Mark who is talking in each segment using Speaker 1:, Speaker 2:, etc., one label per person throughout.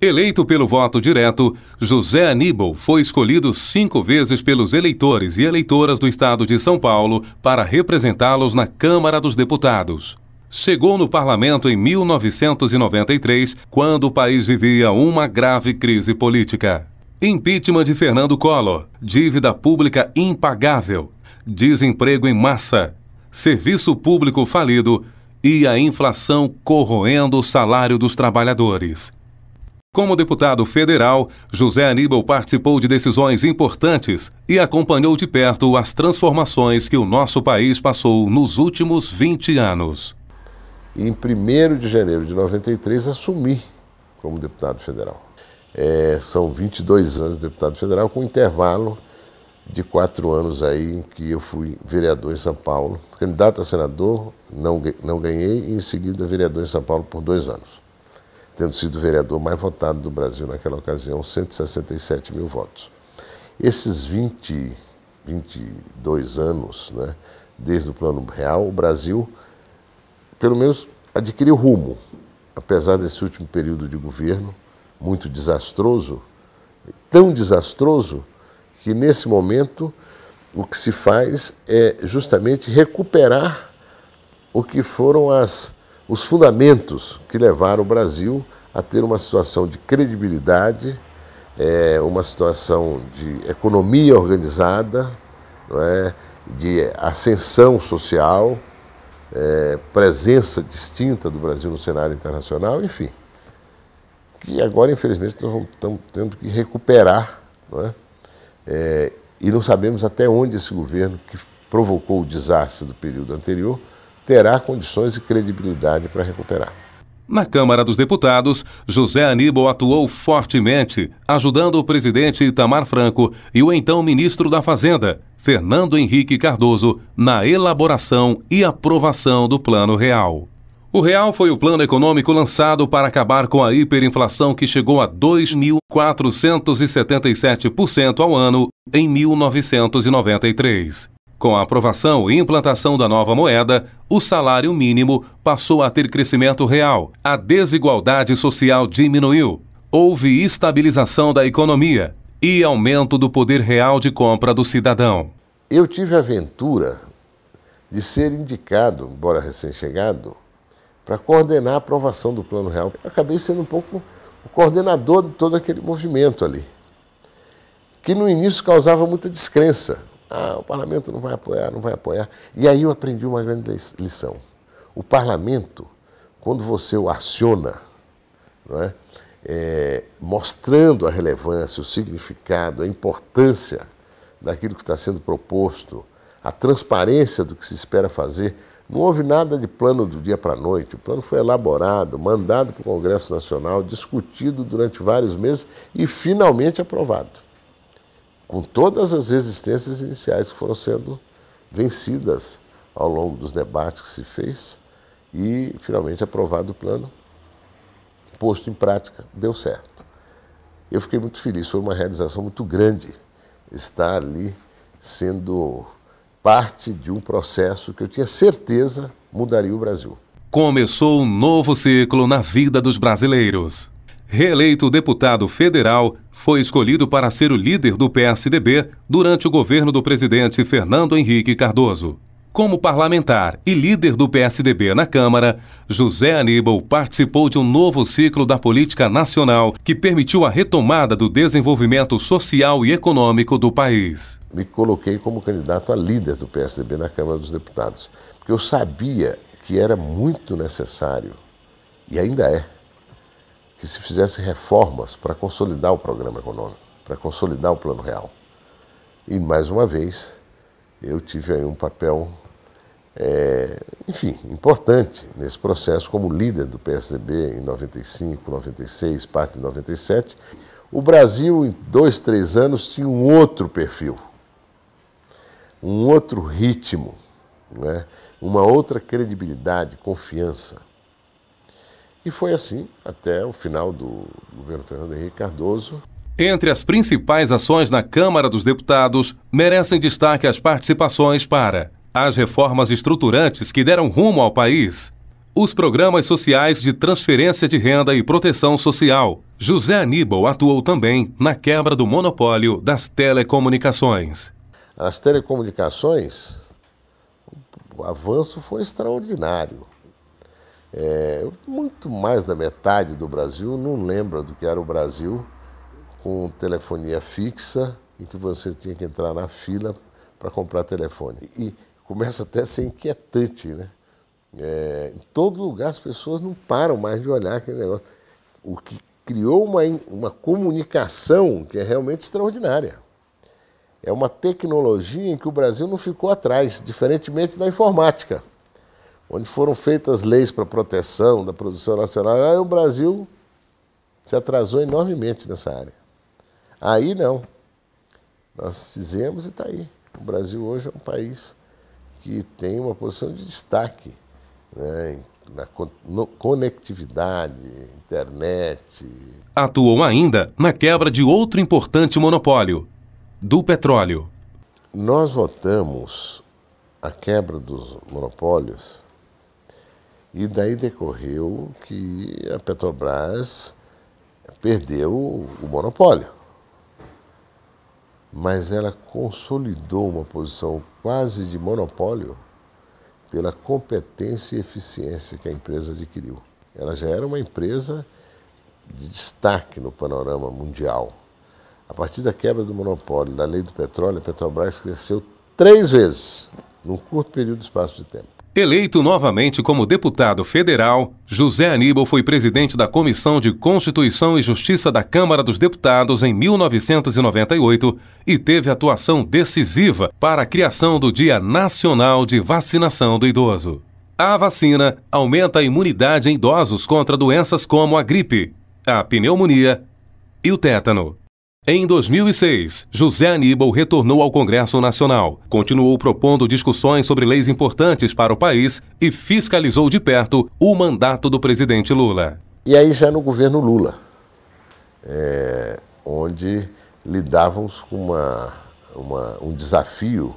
Speaker 1: Eleito pelo voto direto, José Aníbal foi escolhido 5 vezes pelos eleitores e eleitoras do estado de São Paulo para representá-los na Câmara dos Deputados. Chegou no parlamento em 1993, quando o país vivia uma grave crise política. Impeachment de Fernando Collor, dívida pública impagável, desemprego em massa, serviço público falido e a inflação corroendo o salário dos trabalhadores. Como deputado federal, José Aníbal participou de decisões importantes e acompanhou de perto as transformações que o nosso país passou nos últimos 20 anos.
Speaker 2: Em 1º de janeiro de 93, assumi como deputado federal. São 22 anos de deputado federal, com intervalo de 4 anos aí em que eu fui vereador em São Paulo. Candidato a senador, não ganhei, e em seguida vereador em São Paulo por 2 anos. Tendo sido o vereador mais votado do Brasil naquela ocasião, 167 mil votos. Esses 22 anos, né, desde o Plano Real, o Brasil, pelo menos, adquiriu rumo, apesar desse último período de governo, muito desastroso, tão desastroso que, nesse momento, o que se faz é justamente recuperar o que foram os fundamentos que levaram o Brasil a ter uma situação de credibilidade, uma situação de economia organizada, não é? De ascensão social, presença distinta do Brasil no cenário internacional, enfim. Que agora, infelizmente, nós estamos tendo que recuperar, não é? E não sabemos até onde esse governo, que provocou o desastre do período anterior, terá condições e credibilidade para recuperar.
Speaker 1: Na Câmara dos Deputados, José Aníbal atuou fortemente, ajudando o presidente Itamar Franco e o então ministro da Fazenda, Fernando Henrique Cardoso, na elaboração e aprovação do Plano Real. O Real foi o plano econômico lançado para acabar com a hiperinflação que chegou a 2.477% ao ano em 1993. Com a aprovação e implantação da nova moeda, o salário mínimo passou a ter crescimento real, a desigualdade social diminuiu, houve estabilização da economia e aumento do poder real de compra do cidadão.
Speaker 2: Eu tive a aventura de ser indicado, embora recém-chegado, para coordenar a aprovação do Plano Real. Eu acabei sendo um pouco o coordenador de todo aquele movimento ali, que no início causava muita descrença. O parlamento não vai apoiar, não vai apoiar. E aí eu aprendi uma grande lição. O parlamento, quando você o aciona, não é? Mostrando a relevância, o significado, a importância daquilo que está sendo proposto, a transparência do que se espera fazer, não houve nada de plano do dia para a noite. O plano foi elaborado, mandado para o Congresso Nacional, discutido durante vários meses e finalmente aprovado, com todas as resistências iniciais que foram sendo vencidas ao longo dos debates que se fez e, finalmente, aprovado o plano, posto em prática, deu certo. Eu fiquei muito feliz, foi uma realização muito grande estar ali sendo parte de um processo que eu tinha certeza mudaria o Brasil.
Speaker 1: Começou um novo ciclo na vida dos brasileiros. Reeleito deputado federal, foi escolhido para ser o líder do PSDB durante o governo do presidente Fernando Henrique Cardoso. Como parlamentar e líder do PSDB na Câmara, José Aníbal participou de um novo ciclo da política nacional que permitiu a retomada do desenvolvimento social e econômico do país.
Speaker 2: Me coloquei como candidato a líder do PSDB na Câmara dos Deputados, porque eu sabia que era muito necessário, e ainda é, que se fizesse reformas para consolidar o programa econômico, para consolidar o Plano Real. E, mais uma vez, eu tive aí um papel, enfim, importante nesse processo como líder do PSDB em 95, 96, parte de 97. O Brasil, em 2, 3 anos, tinha um outro perfil, um outro ritmo, né? Uma outra credibilidade, confiança. E foi assim até o final do governo Fernando Henrique Cardoso.
Speaker 1: Entre as principais ações na Câmara dos Deputados, merecem destaque as participações para as reformas estruturantes que deram rumo ao país, Os programas sociais de transferência de renda e proteção social. José Aníbal atuou também na quebra do monopólio das telecomunicações.
Speaker 2: As telecomunicações, o avanço foi extraordinário. Muito mais da metade do Brasil não lembra do que era o Brasil com telefonia fixa, em que você tinha que entrar na fila para comprar telefone. E começa até a ser inquietante, né? Em todo lugar as pessoas não param mais de olhar aquele negócio. O que criou uma comunicação que é realmente extraordinária. É uma tecnologia em que o Brasil não ficou atrás, diferentemente da informática, onde foram feitas leis para proteção da produção nacional. Aí o Brasil se atrasou enormemente nessa área. Aí não. Nós fizemos e está aí. O Brasil hoje é um país que tem uma posição de destaque, né, na conectividade, internet.
Speaker 1: Atuou ainda na quebra de outro importante monopólio, do petróleo.
Speaker 2: Nós votamos a quebra dos monopólios e daí decorreu que a Petrobras perdeu o monopólio. Mas ela consolidou uma posição quase de monopólio pela competência e eficiência que a empresa adquiriu. Ela já era uma empresa de destaque no panorama mundial. A partir da quebra do monopólio, da lei do petróleo, a Petrobras cresceu 3 vezes, num curto período de espaço de tempo.
Speaker 1: Eleito novamente como deputado federal, José Aníbal foi presidente da Comissão de Constituição e Justiça da Câmara dos Deputados em 1998 e teve atuação decisiva para a criação do Dia Nacional de Vacinação do Idoso. A vacina aumenta a imunidade em idosos contra doenças como a gripe, a pneumonia e o tétano. Em 2006, José Aníbal retornou ao Congresso Nacional, continuou propondo discussões sobre leis importantes para o país e fiscalizou de perto o mandato do presidente Lula.
Speaker 2: E aí já no governo Lula, onde lidávamos com um desafio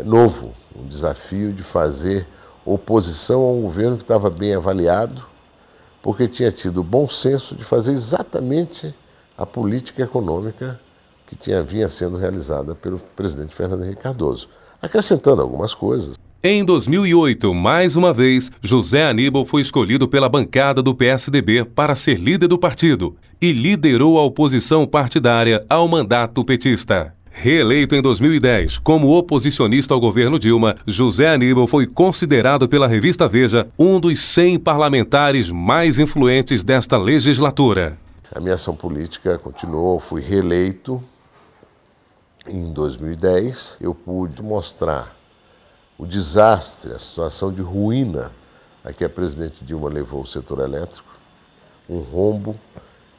Speaker 2: novo, um desafio de fazer oposição a um governo que estava bem avaliado, porque tinha tido o bom senso de fazer exatamente a política econômica que vinha sendo realizada pelo presidente Fernando Henrique Cardoso, acrescentando algumas coisas.
Speaker 1: Em 2008, mais uma vez, José Aníbal foi escolhido pela bancada do PSDB para ser líder do partido e liderou a oposição partidária ao mandato petista. Reeleito em 2010 como oposicionista ao governo Dilma, José Aníbal foi considerado pela revista Veja um dos 100 parlamentares mais influentes desta legislatura.
Speaker 2: A minha ação política continuou, fui reeleito. Em 2010, eu pude mostrar o desastre, a situação de ruína a que a presidente Dilma levou o setor elétrico, um rombo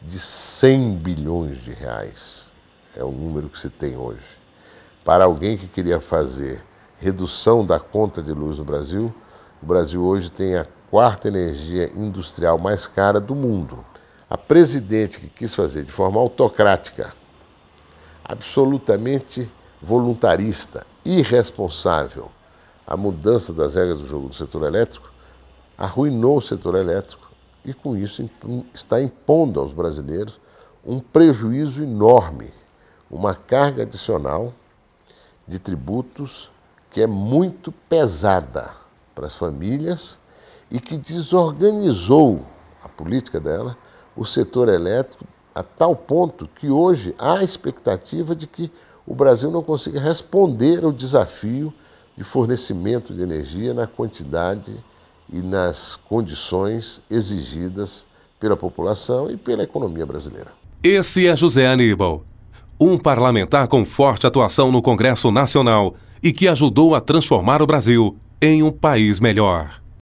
Speaker 2: de 100 bilhões de reais. É o número que se tem hoje. Para alguém que queria fazer redução da conta de luz no Brasil, o Brasil hoje tem a 4ª energia industrial mais cara do mundo. A presidente que quis fazer de forma autocrática, absolutamente voluntarista, irresponsável, a mudança das regras do jogo do setor elétrico, arruinou o setor elétrico e, com isso, está impondo aos brasileiros um prejuízo enorme, uma carga adicional de tributos que é muito pesada para as famílias e que desorganizou a política dela, o setor elétrico, a tal ponto que hoje há a expectativa de que o Brasil não consiga responder ao desafio de fornecimento de energia na quantidade e nas condições exigidas pela população e pela economia brasileira.
Speaker 1: Esse é José Aníbal, um parlamentar com forte atuação no Congresso Nacional e que ajudou a transformar o Brasil em um país melhor.